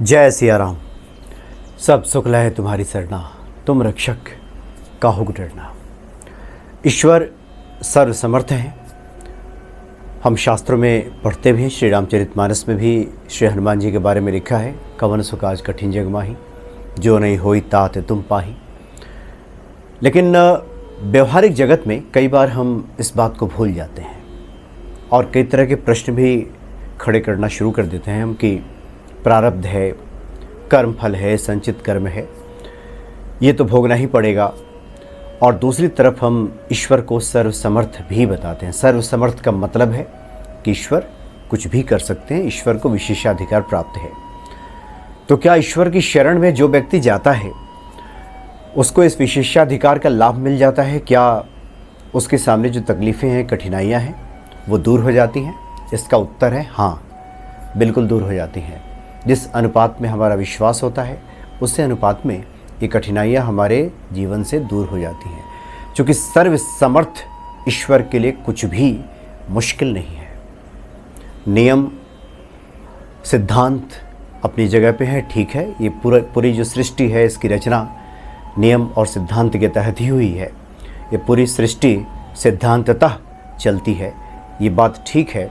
जय सिया राम। सब सुख लहे तुम्हारी सरना, तुम रक्षक काहू को डरना। ईश्वर सर्वसमर्थ है। हम शास्त्रों में पढ़ते भी हैं, श्री रामचरितमानस में भी श्री हनुमान जी के बारे में लिखा है, कवन सो काज कठिन जग माही, जो नहीं होई तात तुम पाही। लेकिन व्यवहारिक जगत में कई बार हम इस बात को भूल जाते हैं और कई तरह के प्रश्न भी खड़े करना शुरू कर देते हैं हम कि प्रारब्ध है, कर्म फल है, संचित कर्म है, ये तो भोगना ही पड़ेगा। और दूसरी तरफ हम ईश्वर को सर्वसमर्थ भी बताते हैं। सर्वसमर्थ का मतलब है कि ईश्वर कुछ भी कर सकते हैं, ईश्वर को विशेषाधिकार प्राप्त है। तो क्या ईश्वर की शरण में जो व्यक्ति जाता है उसको इस विशेषाधिकार का लाभ मिल जाता है? क्या उसके सामने जो तकलीफ़ें हैं, कठिनाइयाँ हैं, वो दूर हो जाती हैं? इसका उत्तर है हाँ, बिल्कुल दूर हो जाती हैं। जिस अनुपात में हमारा विश्वास होता है उसी अनुपात में ये कठिनाइयाँ हमारे जीवन से दूर हो जाती हैं, क्योंकि सर्वसमर्थ ईश्वर के लिए कुछ भी मुश्किल नहीं है। नियम सिद्धांत अपनी जगह पे है, ठीक है। ये पूरी जो सृष्टि है, इसकी रचना नियम और सिद्धांत के तहत ही हुई है। ये पूरी सृष्टि सिद्धांततः चलती है, ये बात ठीक है।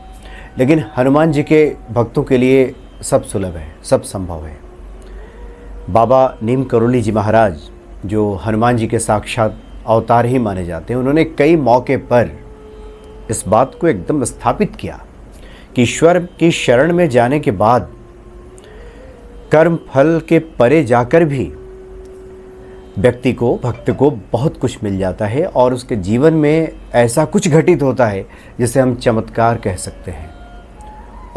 लेकिन हनुमान जी के भक्तों के लिए सब सुलभ है, सब संभव है। बाबा नीम करोली जी महाराज, जो हनुमान जी के साक्षात अवतार ही माने जाते हैं, उन्होंने कई मौके पर इस बात को एकदम स्थापित किया कि ईश्वर की शरण में जाने के बाद कर्म फल के परे जाकर भी व्यक्ति को, भक्त को बहुत कुछ मिल जाता है और उसके जीवन में ऐसा कुछ घटित होता है जिसे हम चमत्कार कह सकते हैं।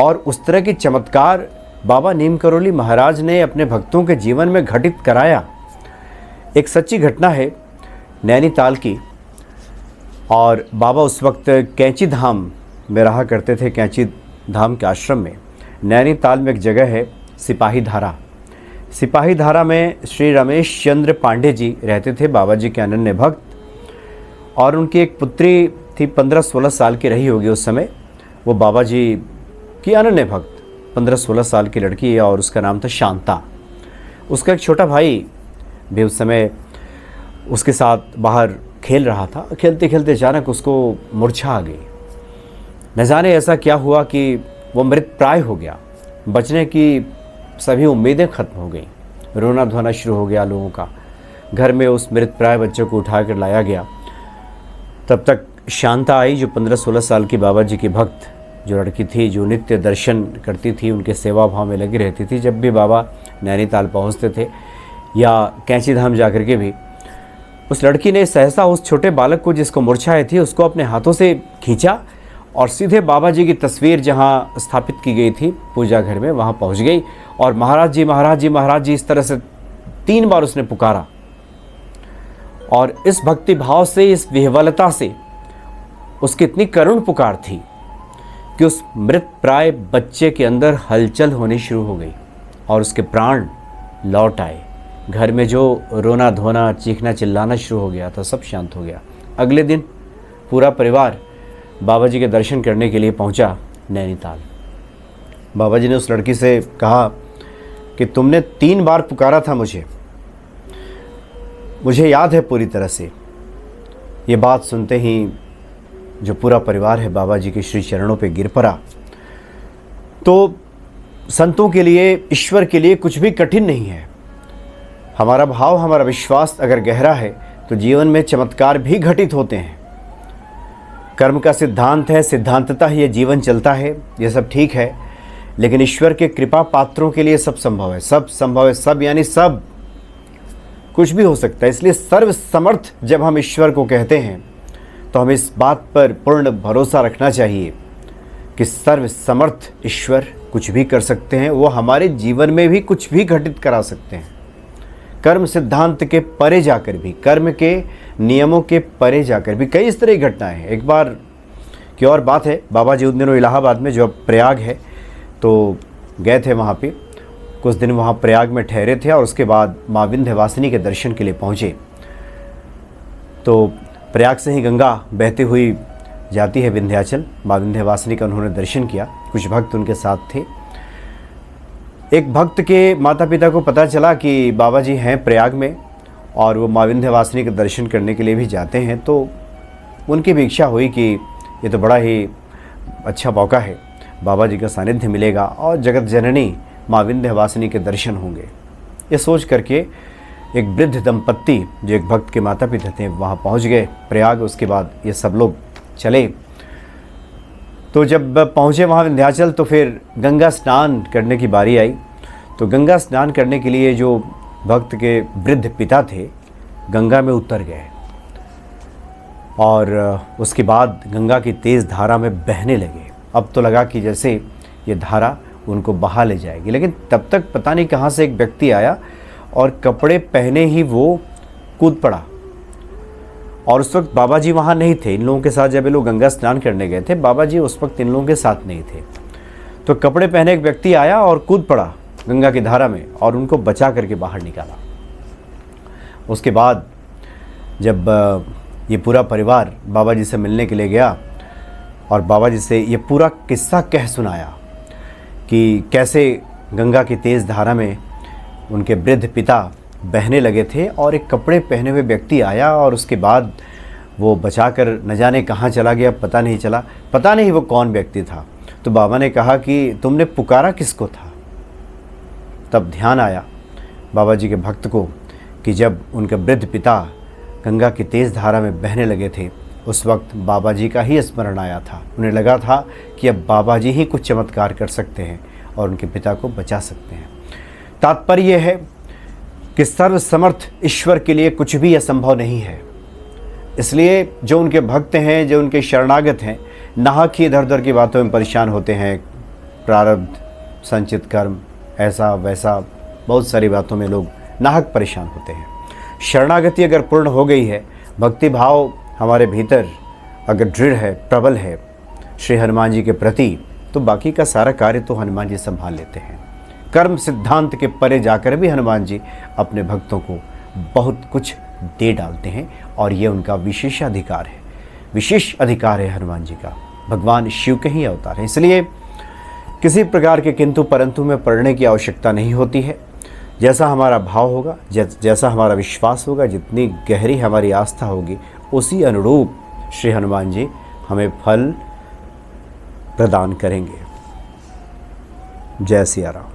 और उस तरह के चमत्कार बाबा नीम करोली महाराज ने अपने भक्तों के जीवन में घटित कराया। एक सच्ची घटना है नैनीताल की, और बाबा उस वक्त कैंची धाम में रहा करते थे। कैंची धाम के आश्रम में नैनीताल में एक जगह है सिपाही धारा। सिपाही धारा में श्री रमेश चंद्र पांडे जी रहते थे, बाबा जी के अनन्य भक्त। और उनकी एक पुत्री थी, 15-16 साल की रही होगी उस समय। वो बाबा जी की अनन्य भक्त 15-16 साल की लड़की है और उसका नाम था शांता। उसका एक छोटा भाई भी उस समय उसके साथ बाहर खेल रहा था। खेलते खेलते अचानक उसको मूर्छा आ गई। न जाने ऐसा क्या हुआ कि वो मृत प्राय हो गया। बचने की सभी उम्मीदें खत्म हो गई। रोना धोना शुरू हो गया लोगों का। घर में उस मृत प्राय बच्चे को उठा कर लाया गया। तब तक शांता आई, जो 15-16 साल की बाबा जी की भक्त जो लड़की थी, जो नित्य दर्शन करती थी, उनके सेवा भाव में लगी रहती थी। जब भी बाबा नैनीताल पहुंचते थे या कैंची धाम जाकर के भी, उस लड़की ने सहसा उस छोटे बालक को, जिसको मूर्छा आई थी, उसको अपने हाथों से खींचा और सीधे बाबा जी की तस्वीर जहाँ स्थापित की गई थी पूजा घर में, वहाँ पहुँच गई। और महाराज जी, महाराज जी, महाराज जी, इस तरह से 3 बार उसने पुकारा। और इस भक्ति भाव से, इस विह्वलता से उसकी इतनी करुण पुकार थी कि उस मृत प्राय बच्चे के अंदर हलचल होनी शुरू हो गई और उसके प्राण लौट आए। घर में जो रोना धोना, चीखना चिल्लाना शुरू हो गया था, सब शांत हो गया। अगले दिन पूरा परिवार बाबा जी के दर्शन करने के लिए पहुंचा नैनीताल। बाबा जी ने उस लड़की से कहा कि तुमने 3 बार पुकारा था मुझे याद है पूरी तरह से। ये बात सुनते ही जो पूरा परिवार है बाबा जी के श्री चरणों पे गिर पड़ा। तो संतों के लिए, ईश्वर के लिए कुछ भी कठिन नहीं है। हमारा भाव, हमारा विश्वास अगर गहरा है तो जीवन में चमत्कार भी घटित होते हैं। कर्म का सिद्धांत है, सिद्धांततः ये जीवन चलता है, ये सब ठीक है। लेकिन ईश्वर के कृपा पात्रों के लिए सब संभव है, सब संभव है। सब यानी सब, कुछ भी हो सकता है। इसलिए सर्वसमर्थ जब हम ईश्वर को कहते हैं तो हमें इस बात पर पूर्ण भरोसा रखना चाहिए कि सर्वसमर्थ ईश्वर कुछ भी कर सकते हैं। वो हमारे जीवन में भी कुछ भी घटित करा सकते हैं। कर्म सिद्धांत के परे जाकर भी, कर्म के नियमों के परे जाकर भी कई इस तरह की घटनाएं हैं। एक बार की और बात है, बाबा जी उन दिनों इलाहाबाद में, जो अब प्रयाग है, तो गए थे वहाँ पे। कुछ दिन वहाँ प्रयाग में ठहरे थे और उसके बाद माँ विंध्यवासिनी के दर्शन के लिए पहुँचे। तो प्रयाग से ही गंगा बहती हुई जाती है विंध्याचल। माँ विंध्यवासिनी का उन्होंने दर्शन किया। कुछ भक्त उनके साथ थे। एक भक्त के माता पिता को पता चला कि बाबा जी हैं प्रयाग में और वो माँ विंध्यवासिनी के दर्शन करने के लिए भी जाते हैं, तो उनकी भी इच्छा हुई कि ये तो बड़ा ही अच्छा मौका है, बाबा जी का सानिध्य मिलेगा और जगत जननी माँ विंध्यवासिनी के दर्शन होंगे। ये सोच करके एक वृद्ध दंपत्ति जो एक भक्त के माता पिता थे वहाँ पहुँच गए प्रयाग। उसके बाद ये सब लोग चले। तो जब पहुँचे वहाँ विंध्याचल तो फिर गंगा स्नान करने की बारी आई। तो गंगा स्नान करने के लिए जो भक्त के वृद्ध पिता थे गंगा में उतर गए और उसके बाद गंगा की तेज़ धारा में बहने लगे। अब तो लगा कि जैसे ये धारा उनको बहा ले जाएगी, लेकिन तब तक पता नहीं कहाँ से एक व्यक्ति आया और कपड़े पहने ही वो कूद पड़ा। और उस वक्त बाबा जी वहाँ नहीं थे। इन लोगों के साथ जब ये लोग गंगा स्नान करने गए थे, बाबा जी उस वक्त इन लोगों के साथ नहीं थे। तो कपड़े पहने एक व्यक्ति आया और कूद पड़ा गंगा की धारा में और उनको बचा करके बाहर निकाला। उसके बाद जब ये पूरा परिवार बाबा जी से मिलने के लिए गया और बाबा जी से ये पूरा किस्सा कह सुनाया कि कैसे गंगा की तेज़ धारा में उनके वृद्ध पिता बहने लगे थे और एक कपड़े पहने हुए व्यक्ति आया और उसके बाद वो बचाकर न जाने कहाँ चला गया, पता नहीं चला, पता नहीं वो कौन व्यक्ति था। तो बाबा ने कहा कि तुमने पुकारा किसको था? तब ध्यान आया बाबा जी के भक्त को कि जब उनके वृद्ध पिता गंगा की तेज़ धारा में बहने लगे थे उस वक्त बाबा जी का ही स्मरण आया था। उन्हें लगा था कि अब बाबा जी ही कुछ चमत्कार कर सकते हैं और उनके पिता को बचा सकते हैं। तात्पर्य यह है कि सर्वसमर्थ ईश्वर के लिए कुछ भी असंभव नहीं है। इसलिए जो उनके भक्त हैं, जो उनके शरणागत हैं, नाहक ही इधर उधर की बातों में परेशान होते हैं। प्रारब्ध, संचित कर्म, ऐसा वैसा बहुत सारी बातों में लोग नाहक परेशान होते हैं। शरणागति अगर पूर्ण हो गई है, भक्ति भाव हमारे भीतर अगर दृढ़ है, प्रबल है श्री हनुमान जी के प्रति, तो बाकी का सारा कार्य तो हनुमान जी संभाल लेते हैं। कर्म सिद्धांत के परे जाकर भी हनुमान जी अपने भक्तों को बहुत कुछ दे डालते हैं और ये उनका विशेष अधिकार है। विशेष अधिकार है हनुमान जी का, भगवान शिव के ही अवतार है। इसलिए किसी प्रकार के किंतु परंतु में पड़ने की आवश्यकता नहीं होती है। जैसा हमारा भाव होगा, जैसा हमारा विश्वास होगा, जितनी गहरी हमारी आस्था होगी, उसी अनुरूप श्री हनुमान जी हमें फल प्रदान करेंगे। जय सिया राम।